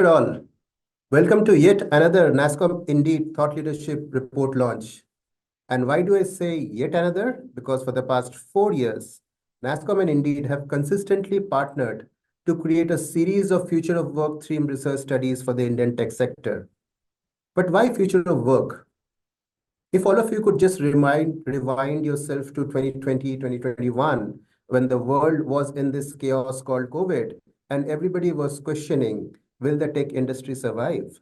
there all. Welcome to yet another nasscom Indeed Thought Leadership Report launch. And why do I say yet another? Because for the past 4 years, nasscom and Indeed have consistently partnered to create a series of future of work theme research studies for the Indian tech sector. But why future of work? If all of you could just rewind yourself to 2020, 2021, when the world was in this chaos called COVID, and everybody was questioning, will the tech industry survive?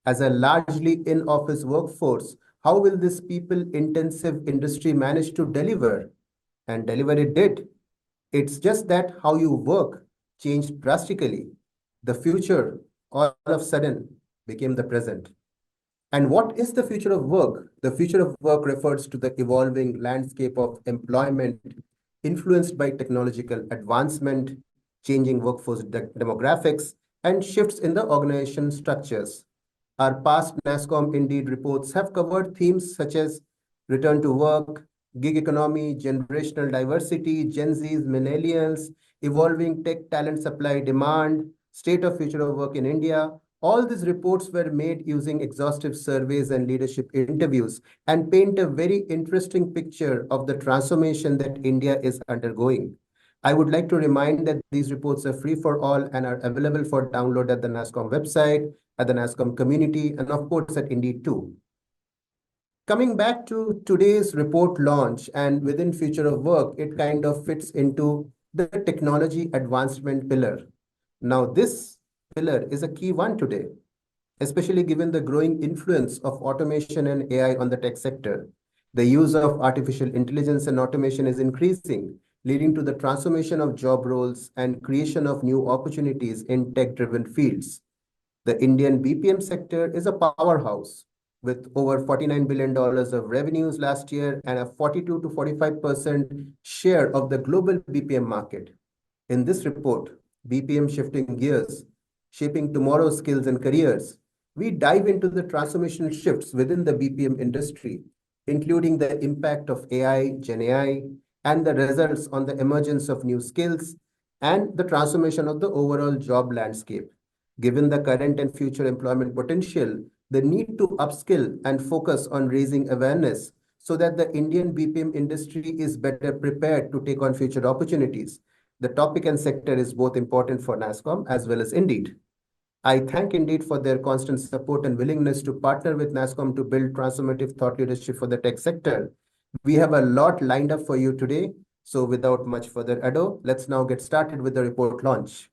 As a largely in-office workforce, how will this people-intensive industry manage to deliver? And deliver it did. It's just that how you work changed drastically. The future, all of a sudden, became the present. And what is the future of work? The future of work refers to the evolving landscape of employment influenced by technological advancement, changing workforce demographics, and shifts in the organization structures. Our past nasscom Indeed reports have covered themes such as return to work, gig economy, generational diversity, Gen Zs, millennials, evolving tech talent supply demand, state of future of work in India. All these reports were made using exhaustive surveys and leadership interviews and paint a very interesting picture of the transformation that India is undergoing. I would like to remind that these reports are free for all and are available for download at the nasscom website, at the nasscom community, and of course at Indeed too. Coming back to today's report launch and within future of work, it kind of fits into the technology advancement pillar. Now, this pillar is a key one today, especially given the growing influence of automation and AI on the tech sector. The use of artificial intelligence and automation is increasing, leading to the transformation of job roles and creation of new opportunities in tech-driven fields. The Indian BPM sector is a powerhouse with over $49 billion of revenues last year and a 42 to 45% share of the global BPM market. In this report, BPM Shifting Gears, Shaping Tomorrow's Skills and Careers, we dive into the transformational shifts within the BPM industry, including the impact of AI, Gen AI, and the results on the emergence of new skills and the transformation of the overall job landscape. Given the current and future employment potential, the need to upskill and focus on raising awareness so that the Indian BPM industry is better prepared to take on future opportunities. The topic and sector is both important for nasscom as well as Indeed. I thank Indeed for their constant support and willingness to partner with nasscom to build transformative thought leadership for the tech sector. We have a lot lined up for you today. So without much further ado, let's now get started with the report launch.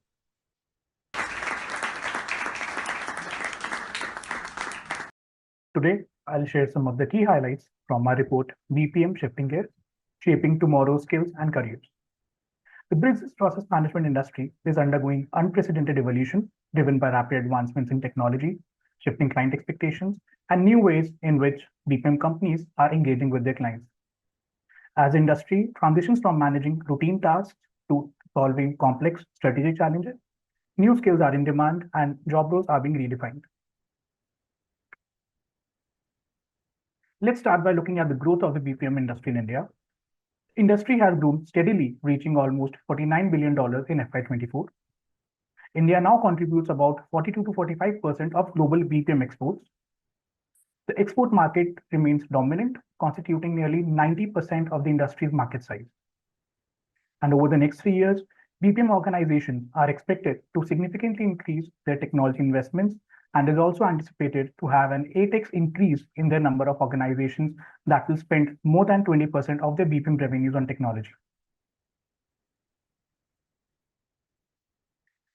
Today, I'll share some of the key highlights from my report, BPM Shifting Gears, Shaping Tomorrow's Skills and Careers. The business process management industry is undergoing unprecedented evolution driven by rapid advancements in technology, shifting client expectations, and new ways in which BPM companies are engaging with their clients. As industry transitions from managing routine tasks to solving complex strategic challenges, new skills are in demand and job roles are being redefined. Let's start by looking at the growth of the BPM industry in India. Industry has grown steadily, reaching almost $49 billion in FY24. India now contributes about 42 to 45% of global BPM exports. The export market remains dominant, constituting nearly 90% of the industry's market size. And over the next 3 years, BPM organizations are expected to significantly increase their technology investments and is also anticipated to have an 8x increase in their number of organizations that will spend more than 20% of their BPM revenues on technology.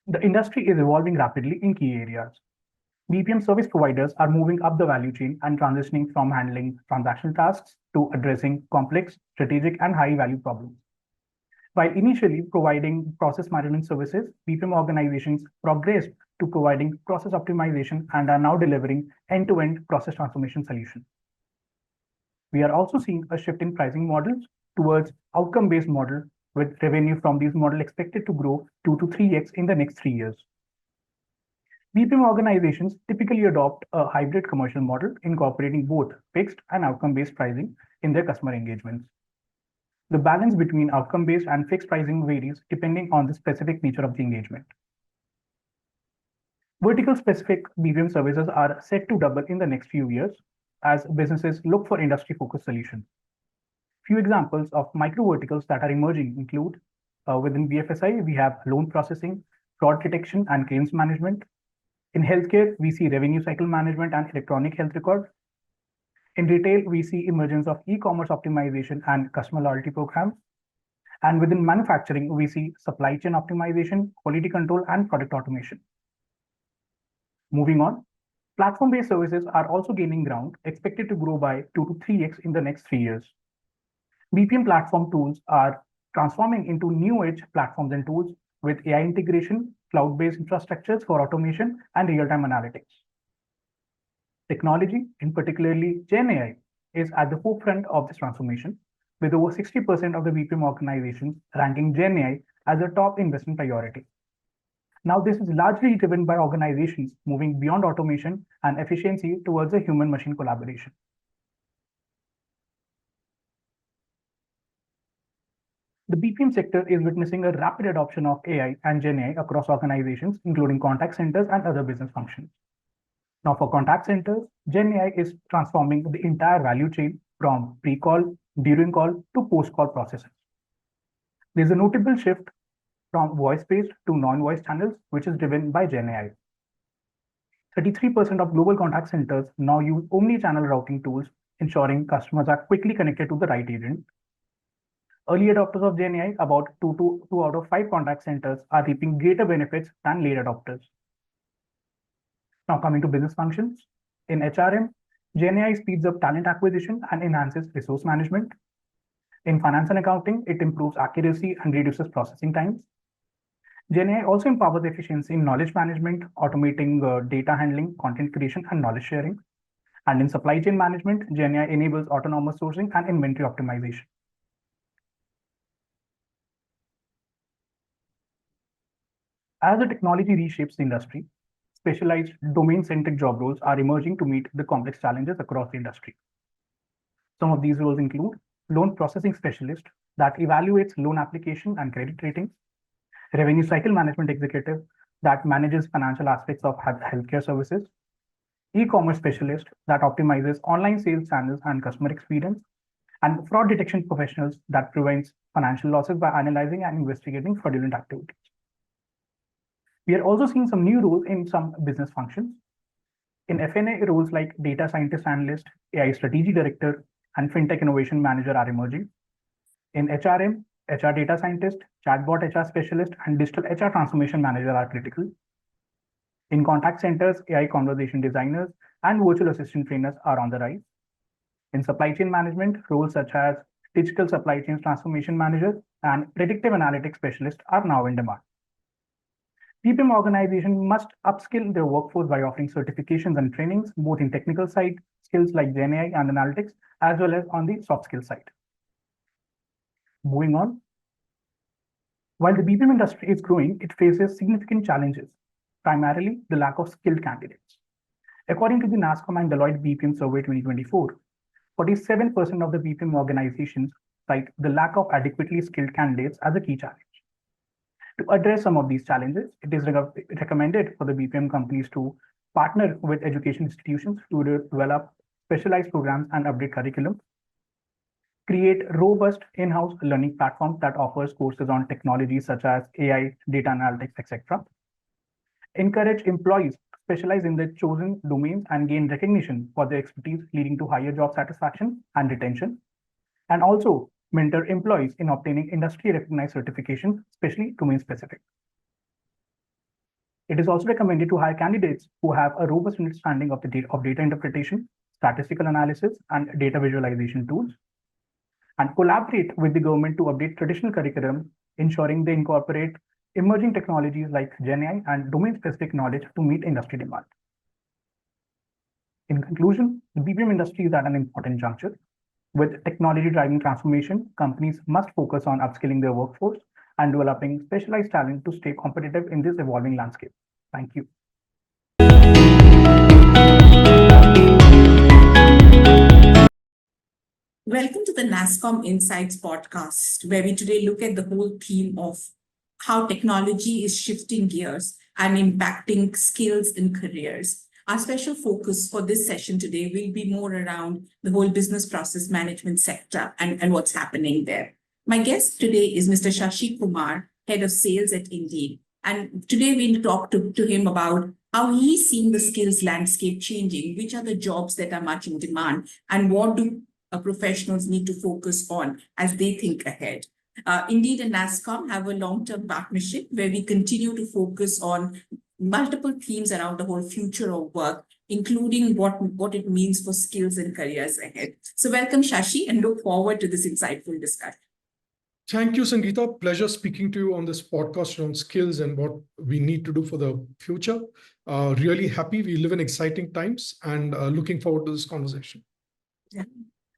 The industry is evolving rapidly in key areas. BPM service providers are moving up the value chain and transitioning from handling transactional tasks to addressing complex, strategic, and high-value problems. While initially providing process management services, BPM organizations progressed to providing process optimization and are now delivering end-to-end process transformation solutions. We are also seeing a shift in pricing models towards outcome-based model, with revenue from these models expected to grow 2 to 3x in the next 3 years. BPM organizations typically adopt a hybrid commercial model, incorporating both fixed and outcome-based pricing in their customer engagements. The balance between outcome-based and fixed pricing varies depending on the specific nature of the engagement. Vertical specific BPM services are set to double in the next few years as businesses look for industry focused solutions. Few examples of micro verticals that are emerging include within BFSI, we have loan processing, fraud detection, and claims management. In healthcare, we see revenue cycle management and electronic health record. In retail, we see emergence of e-commerce optimization and customer loyalty programs. And within manufacturing, we see supply chain optimization, quality control, and product automation. Moving on, platform-based services are also gaining ground, expected to grow by 2 to 3x in the next 3 years. BPM platform tools are transforming into new age platforms and tools with AI integration, cloud-based infrastructures for automation, and real-time analytics. Technology, in particularly Gen AI, is at the forefront of this transformation, with over 60% of the BPM organizations ranking Gen AI as a top investment priority. Now, this is largely driven by organizations moving beyond automation and efficiency towards a human-machine collaboration. The BPM sector is witnessing a rapid adoption of AI and Gen AI across organizations, including contact centers and other business functions. Now, for contact centers, Gen AI is transforming the entire value chain from pre-call, during call to post-call processes. There's a notable shift from voice-based to non-voice channels, which is driven by Gen AI. 33% of global contact centers now use omni-channel routing tools, ensuring customers are quickly connected to the right agent. Early adopters of Gen AI, about 2 out of 5 contact centers, are reaping greater benefits than late adopters. Now, coming to business functions, in HRM, Gen AI speeds up talent acquisition and enhances resource management. In finance and accounting, it improves accuracy and reduces processing times. Gen AI also empowers efficiency in knowledge management, automating data handling, content creation, and knowledge sharing. And in supply chain management, Gen AI enables autonomous sourcing and inventory optimization. As the technology reshapes the industry, specialized domain-centric job roles are emerging to meet the complex challenges across the industry. Some of these roles include loan processing specialist that evaluates loan application and credit ratings, revenue cycle management executive that manages financial aspects of healthcare services, e-commerce specialist that optimizes online sales channels and customer experience, and fraud detection professionals that prevents financial losses by analyzing and investigating fraudulent activities. We are also seeing some new roles in some business functions. In FNA, roles like data scientist analyst, AI strategy director, and fintech innovation manager are emerging. In HRM, HR data scientist, chatbot HR specialist, and digital HR transformation manager are critical. In contact centers, AI conversation designers and virtual assistant trainers are on the rise. In supply chain management, roles such as digital supply chain transformation manager and predictive analytics specialist are now in demand. BPM organizations must upskill their workforce by offering certifications and trainings, both in technical side, skills like Gen AI and analytics, as well as on the soft skill side. Moving on. While the BPM industry is growing, it faces significant challenges, primarily the lack of skilled candidates. According to the nasscom and Deloitte BPM survey 2024, 47% of the BPM organizations cite the lack of adequately skilled candidates as a key challenge. To address some of these challenges, it is recommended for the BPM companies to partner with education institutions to develop specialized programs and update curriculum, create robust in-house learning platforms that offers courses on technologies such as AI, data analytics, etc. Encourage employees to specialize in their chosen domains and gain recognition for their expertise, leading to higher job satisfaction and retention. And also mentor employees in obtaining industry-recognized certifications, especially domain-specific. It is also recommended to hire candidates who have a robust understanding of data interpretation, statistical analysis, and data visualization tools, and collaborate with the government to update traditional curriculum, ensuring they incorporate emerging technologies like Gen AI and domain-specific knowledge to meet industry demand. In conclusion, the BPM industry is at an important juncture. With technology-driving transformation, companies must focus on upskilling their workforce and developing specialized talent to stay competitive in this evolving landscape. Thank you. Welcome to the nasscom Insights podcast, where we today look at the whole theme of how technology is shifting gears and impacting skills and careers. Our special focus for this session today will be more around the whole business process management sector and what's happening there. My guest today is Mr. Sashi Kumar, Head of Sales at Indeed. And today we'll talk to him about how he's seeing the skills landscape changing, which are the jobs that are much in demand, and what do professionals need to focus on as they think ahead. Indeed and nasscom have a long-term partnership where we continue to focus on multiple themes around the whole future of work, including what it means for skills and careers ahead. So welcome, Sashi, and look forward to this insightful discussion. Thank you, Sangeeta. Pleasure speaking to you on this podcast around skills and what we need to do for the future. Really happy. We live in exciting times and looking forward to this conversation. Yeah,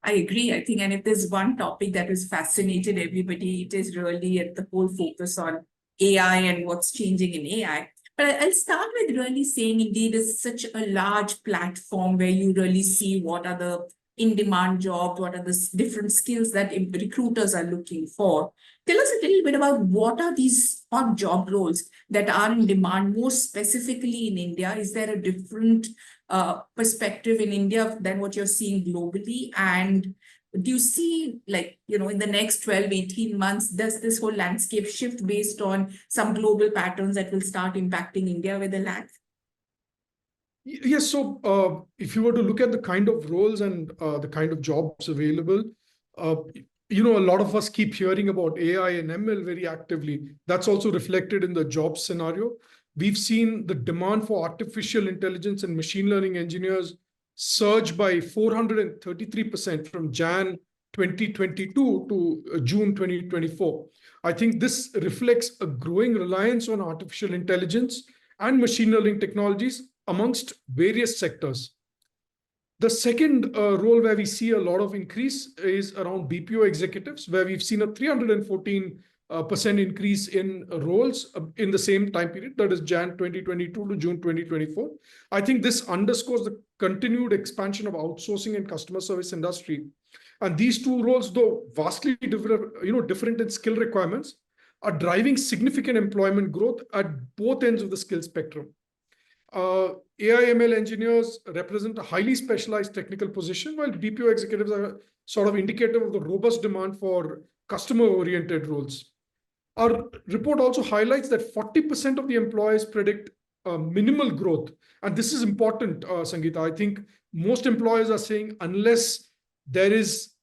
I agree. I think, and if there's one topic that has fascinated everybody, it is really at the whole focus on AI and what's changing in AI. But I'll start with really saying Indeed is such a large platform where you really see what are the in-demand jobs, what are the different skills that recruiters are looking for. Tell us a little bit about what are these hot job roles that are in demand, more specifically in India. Is there a different perspective in India than what you're seeing globally? And do you see, like, in the next 12, 18 months, does this whole landscape shift based on some global patterns that will start impacting India with a lag? Yes, so if you were to look at the kind of roles and the kind of jobs available, a lot of us keep hearing about AI and ML very actively. That's also reflected in the job scenario. We've seen the demand for artificial intelligence and machine learning engineers surge by 433% from Jan 2022 to June 2024. I think this reflects a growing reliance on artificial intelligence and machine learning technologies amongst various sectors. The second role where we see a lot of increase is around BPO executives, where we've seen a 314% increase in roles in the same time period, that is Jan 2022 to June 2024. I think this underscores the continued expansion of outsourcing and customer service industry. And these two roles, though vastly different in skill requirements, are driving significant employment growth at both ends of the skill spectrum. AI/ML engineers represent a highly specialized technical position, while BPO executives are sort of indicative of the robust demand for customer-oriented roles. Our report also highlights that 40% of the employers predict minimal growth. And this is important, Sangeeta. I think most employers are saying unless there is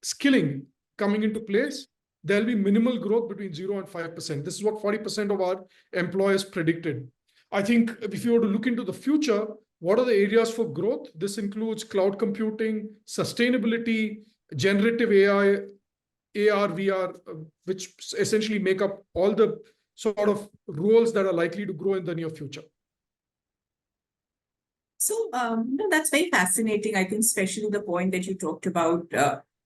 skilling coming into place, there'll be minimal growth between 0 and 5%. This is what 40% of our employers predicted. I think if you were to look into the future, what are the areas for growth? This includes cloud computing, sustainability, generative AI, AR, VR, which essentially make up all the sort of roles that are likely to grow in the near future. So that's very fascinating. I think especially the point that you talked about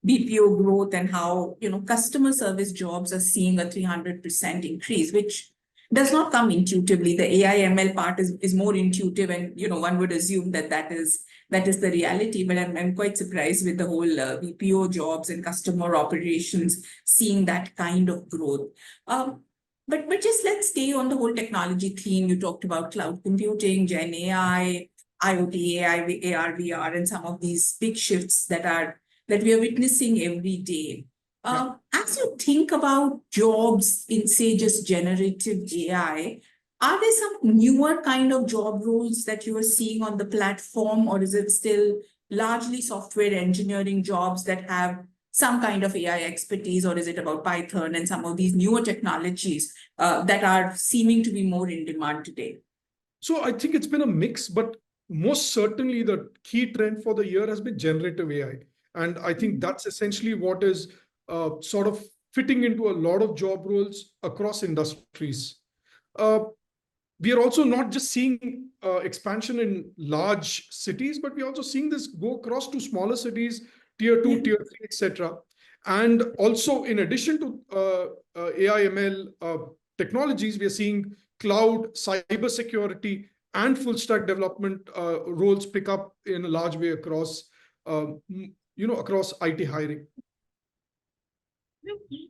BPO growth and how customer service jobs are seeing a 300% increase, which does not come intuitively. The AI/ML part is more intuitive, and one would assume that is the reality. But I'm quite surprised with the whole BPO jobs and customer operations seeing that kind of growth. But just let's stay on the whole technology theme. You talked about cloud computing, Gen AI, IoT, AI, AR, VR, and some of these big shifts that we are witnessing every day. As you think about jobs in, say, just generative AI, are there some newer kind of job roles that you are seeing on the platform, or is it still largely software engineering jobs that have some kind of AI expertise, or is it about Python and some of these newer technologies that are seeming to be more in demand today? So I think it's been a mix, but most certainly the key trend for the year has been generative AI. And I think that's essentially what is sort of fitting into a lot of job roles across industries. We are also not just seeing expansion in large cities, but we're also seeing this go across to smaller cities, tier 2, tier 3, etc. And also, in addition to AI/ML technologies, we are seeing cloud, cybersecurity, and full stack development roles pick up in a large way across across IT hiring.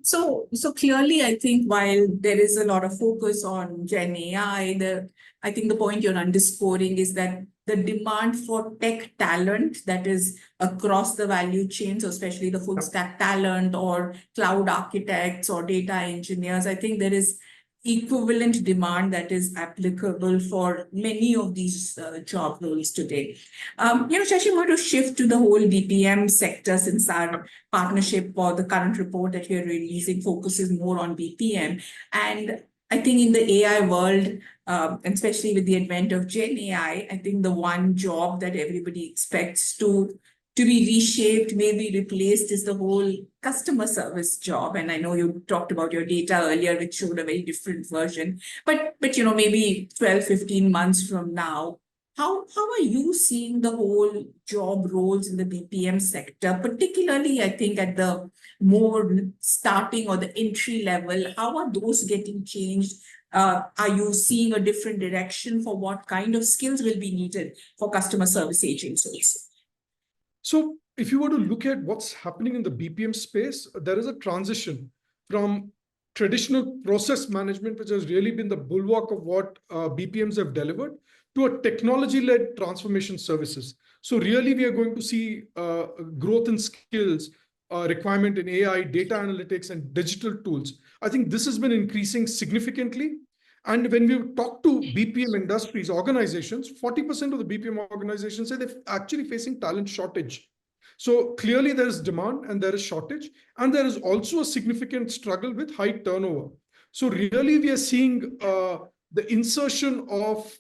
So clearly, I think while there is a lot of focus on Gen AI, I think the point you're underscoring is that the demand for tech talent that is across the value chain, so especially the full stack talent or cloud architects or data engineers, I think there is equivalent demand that is applicable for many of these job roles today. Shashi, I want to shift to the whole BPM sector since our partnership or the current report that we're releasing focuses more on BPM. And I think in the AI world, and especially with the advent of Gen AI, I think the one job that everybody expects to be reshaped, maybe replaced, is the whole customer service job. And I know you talked about your data earlier, which showed a very different version. But maybe 12, 15 months from now, how are you seeing the whole job roles in the BPM sector, particularly, I think, at the more starting or the entry level? How are those getting changed? Are you seeing a different direction for what kind of skills will be needed for customer service agents also? So if you were to look at what's happening in the BPM space, there is a transition from traditional process management, which has really been the bulwark of what BPMs have delivered, to a technology-led transformation services. So really, we are going to see growth in skills, requirement in AI, data analytics, and digital tools. I think this has been increasing significantly. And when we talk to BPM industries, organizations, 40% of the BPM organizations say they're actually facing talent shortage. So clearly there is demand and there is shortage, and there is also a significant struggle with high turnover. So really we are seeing the insertion of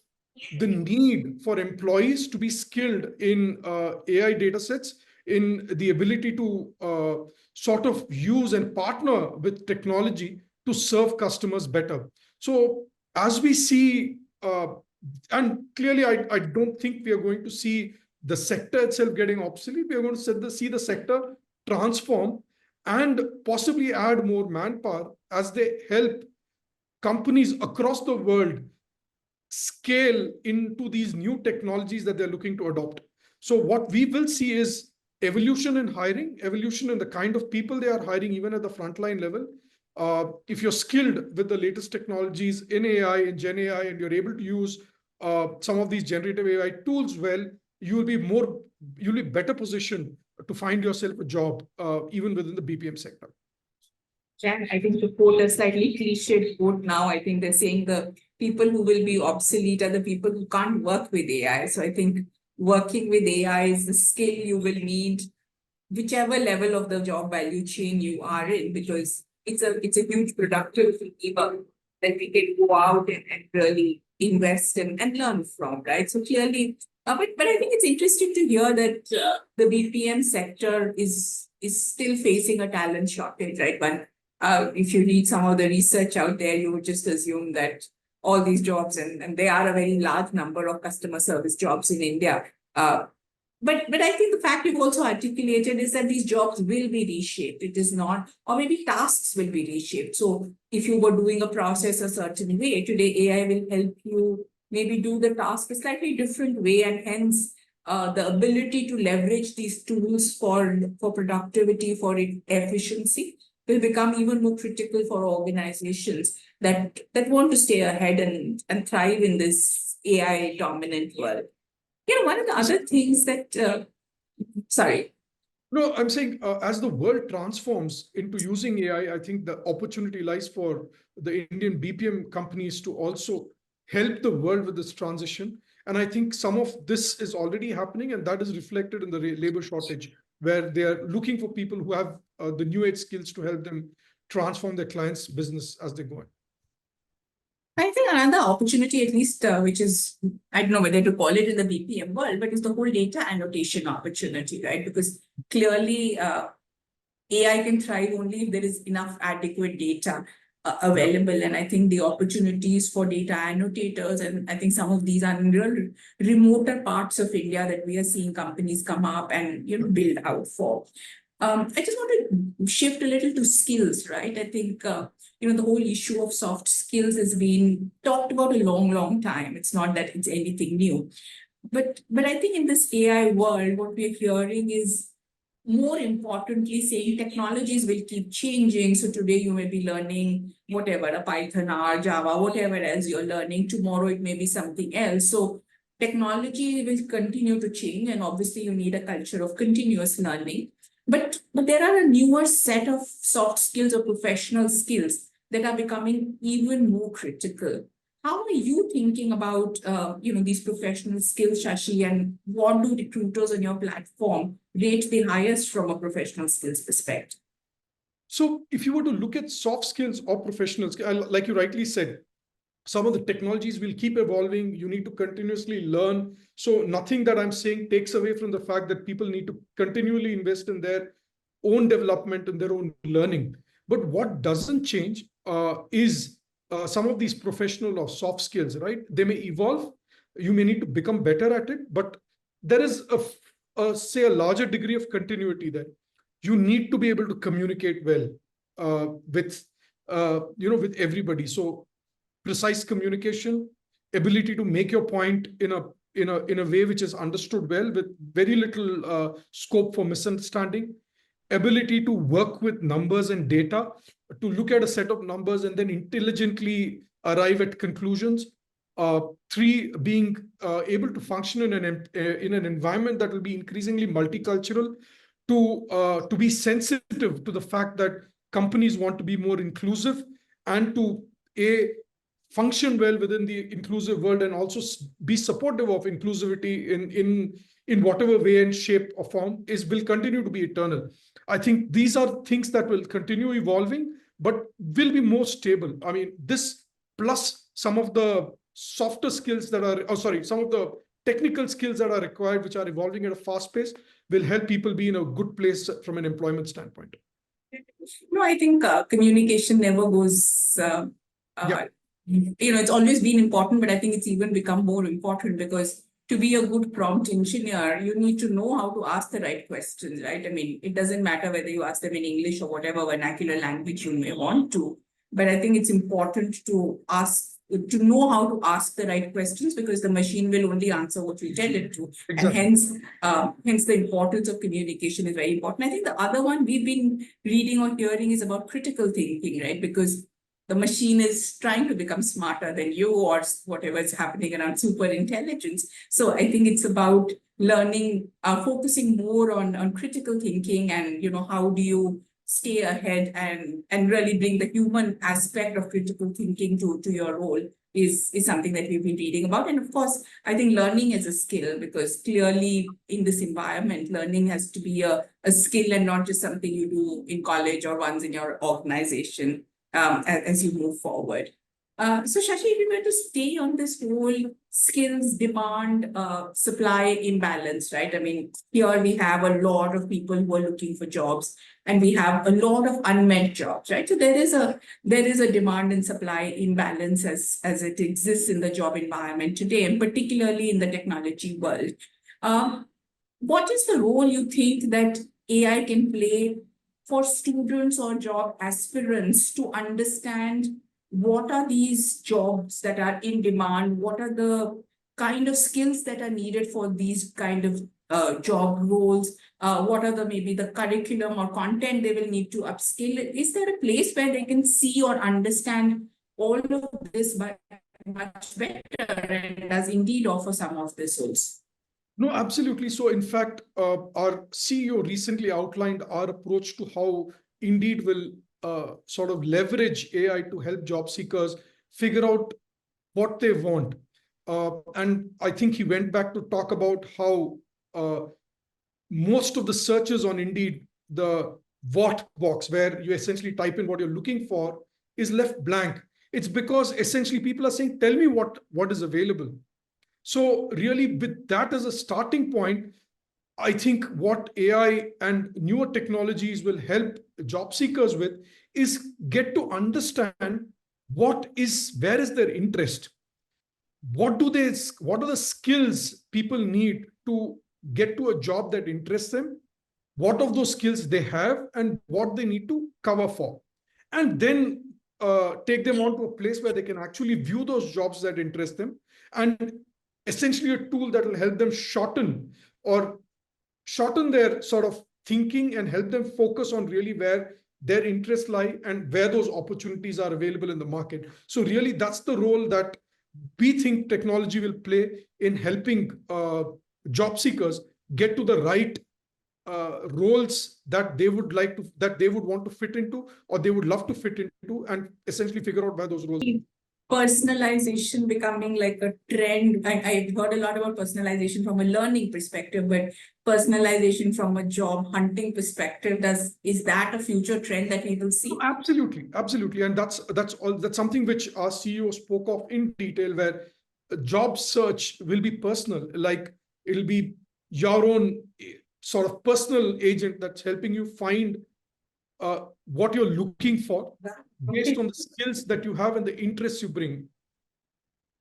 the need for employees to be skilled in AI data sets, in the ability to sort of use and partner with technology to serve customers better. So as we see, and clearly I don't think we are going to see the sector itself getting obsolete. We are going to see the sector transform and possibly add more manpower as they help companies across the world scale into these new technologies that they're looking to adopt. So what we will see is evolution in hiring, evolution in the kind of people they are hiring, even at the frontline level. If you're skilled with the latest technologies in AI, in Gen AI, and you're able to use some of these generative AI tools well, you'll be better positioned to find yourself a job, even within the BPM sector. Jan, I think to quote a slightly cliched quote now, I think they're saying the people who will be obsolete are the people who can't work with AI. So I think working with AI is the skill you will need, whichever level of the job value chain you are in, because it's a huge productive lever that we can go out and really invest in and learn from, right? So clearly, but I think it's interesting to hear that the BPM sector is still facing a talent shortage, right? But if you read some of the research out there, you would just assume that all these jobs, and they are a very large number of customer service jobs in India. But I think the fact you've also articulated is that these jobs will be reshaped. It is not, or maybe tasks will be reshaped. So if you were doing a process a certain way, today AI will help you maybe do the task a slightly different way, and hence the ability to leverage these tools for productivity, for efficiency, will become even more critical for organizations that want to stay ahead and thrive in this AI dominant world. One of the other things that, sorry. No, I'm saying as the world transforms into using AI, I think the opportunity lies for the Indian BPM companies to also help the world with this transition. And I think some of this is already happening, and that is reflected in the labor shortage, where they are looking for people who have the new age skills to help them transform their clients' business as they go on. I think another opportunity, at least, which is, I don't know whether to call it in the BPM world, but it's the whole data annotation opportunity, right? Because clearly AI can thrive only if there is enough adequate data available. And I think the opportunities for data annotators, and I think some of these are in real remoter parts of India that we are seeing companies come up and build out for. I just want to shift a little to skills, right? I think the whole issue of soft skills has been talked about a long time. It's not that it's anything new, but I think in this AI world, what we're hearing is more importantly, saying technologies will keep changing. So today you may be learning whatever, a Python or Java, whatever else you're learning. Tomorrow it may be something else. So technology will continue to change, and obviously you need a culture of continuous learning. But there are a newer set of soft skills or professional skills that are becoming even more critical. How are you thinking about these professional skills, Shashi, and what do recruiters on your platform rate the highest from a professional skills perspective? So if you were to look at soft skills or professional skills, like you rightly said, some of the technologies will keep evolving. You need to continuously learn. So nothing that I'm saying takes away from the fact that people need to continually invest in their own development and their own learning. But what doesn't change is some of these professional or soft skills, right? They may evolve. You may need to become better at it, but there is say a larger degree of continuity there. You need to be able to communicate well with everybody. So precise communication, ability to make your point in a way which is understood well with very little scope for misunderstanding, ability to work with numbers and data, to look at a set of numbers and then intelligently arrive at conclusions. Three, being able to function in an environment that will be increasingly multicultural, to be sensitive to the fact that companies want to be more inclusive, and to function well within the inclusive world, and also be supportive of inclusivity in whatever way and shape or form will continue to be eternal. I think these are things that will continue evolving, but will be more stable. I mean, this plus some of the softer skills that are, some of the technical skills that are required, which are evolving at a fast pace, will help people be in a good place from an employment standpoint. No, I think communication never goes. It's always been important, but I think it's even become more important, because to be a good prompt engineer, you need to know how to ask the right questions, right? I mean, it doesn't matter whether you ask them in English or whatever vernacular language you may want to, but I think it's important to know how to ask the right questions, because the machine will only answer what you tell it to. Exactly. And hence the importance of communication is very important. I think the other one we've been reading or hearing is about critical thinking, right? Because the machine is trying to become smarter than you, or whatever is happening around super intelligence. So I think it's about learning, focusing more on critical thinking, and how do you stay ahead and really bring the human aspect of critical thinking to your role is something that we've been reading about. And of course, I think learning is a skill, because clearly in this environment, learning has to be a skill and not just something you do in college or once in your organization. As you move forward. So Shashi, if we were to stay on this whole skills demand supply imbalance, right? I mean, here we have a lot of people who are looking for jobs, and we have a lot of unmet jobs, right? So there is a demand and supply imbalance as it exists in the job environment today, and particularly in the technology world. What is the role you think that AI can play for students or job aspirants to understand what are these jobs that are in demand, what are the kind of skills that are needed for these kind of job roles, what are maybe the curriculum or content they will need to upskill? Is there a place where they can see or understand all of this much better, and does Indeed offer some of this also? No, absolutely. So in fact, our CEO recently outlined our approach to how Indeed will sort of leverage AI to help job seekers figure out what they want. And I think he went back to talk about how most of the searches on Indeed, the what box, where you essentially type in what you're looking for, is left blank. It's because essentially people are saying, tell me what is available. So really, with that as a starting point, I think what AI and newer technologies will help job seekers with is get to understand where is their interest. What are the skills people need to get to a job that interests them? What of those skills they have and what they need to cover for? And then take them on to a place where they can actually view those jobs that interest them, and essentially a tool that will help them shorten their sort of thinking and help them focus on really where their interests lie and where those opportunities are available in the market. So really, that's the role that we think technology will play in helping job seekers get to the right roles that they would want to fit into, or they would love to fit into, and essentially figure out where those roles are. Personalization becoming like a trend. I've heard a lot about personalization from a learning perspective, but personalization from a job hunting perspective, is that a future trend that we will see? Absolutely, absolutely, and that's something which our CEO spoke of in detail, where a job search will be personal. Like, it'll be your own sort of personal agent that's helping you find what you're looking for based on the skills that you have and the interests you bring.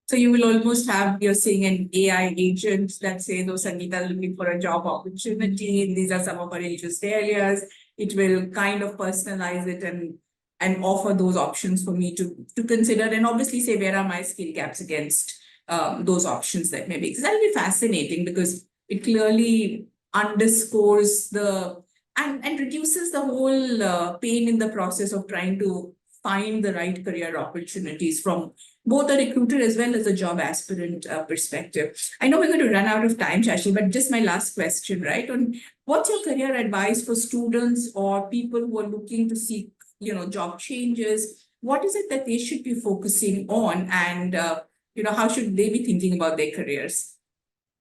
So you will almost have, you're seeing an AI agent that says, oh, Sangeeta is looking for a job opportunity. These are some of our interest areas. It will kind of personalize it and offer those options for me to consider, and obviously say, where are my skill gaps against those options that may be. Because that'll be fascinating, because it clearly underscores and reduces the whole pain in the process of trying to find the right career opportunities from both a recruiter as well as a job aspirant perspective. I know we're going to run out of time, Sashi, but just my last question, right? On what's your career advice for students or people who are looking to seek, job changes? What is it that they should be focusing on, and how should they be thinking about their careers?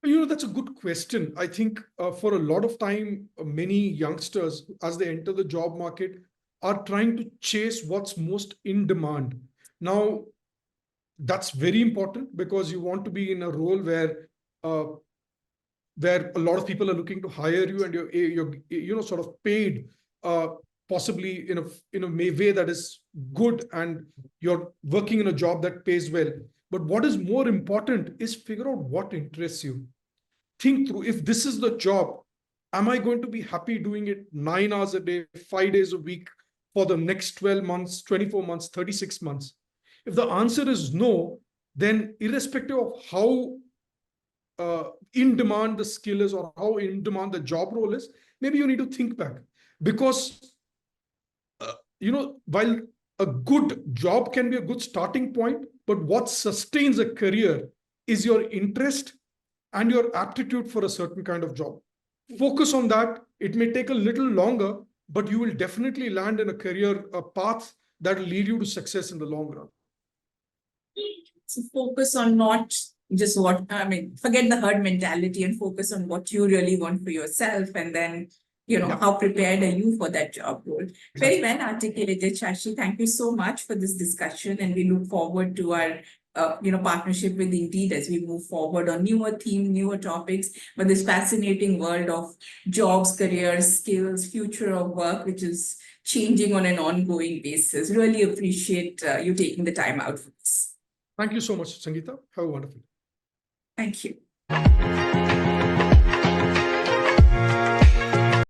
That's a good question. I think for a lot of time, many youngsters, as they enter the job market, are trying to chase what's most in demand. Now, that's very important, because you want to be in a role where a lot of people are looking to hire you, and you're sort of paid possibly in a way that is good, and you're working in a job that pays well. But what is more important is figure out what interests you. Think through, if this is the job, am I going to be happy doing it 9 hours a day, 5 days a week for the next 12 months, 24 months, 36 months? If the answer is no, then irrespective of how in demand the skill is or how in demand the job role is, maybe you need to think back. Because, while a good job can be a good starting point, but what sustains a career is your interest and your aptitude for a certain kind of job. Focus on that. It may take a little longer, but you will definitely land in a career path that will lead you to success in the long run. So focus on not just forget the herd mentality and focus on what you really want for yourself, and then how prepared are you for that job role. Exactly. Very well articulated, Sashi. Thank you so much for this discussion, and we look forward to our partnership with Indeed as we move forward on newer themes, newer topics, but this fascinating world of jobs, careers, skills, future of work, which is changing on an ongoing basis. Really appreciate you taking the time out for this. Thank you so much, Sangeeta. Have a wonderful day. Thank you.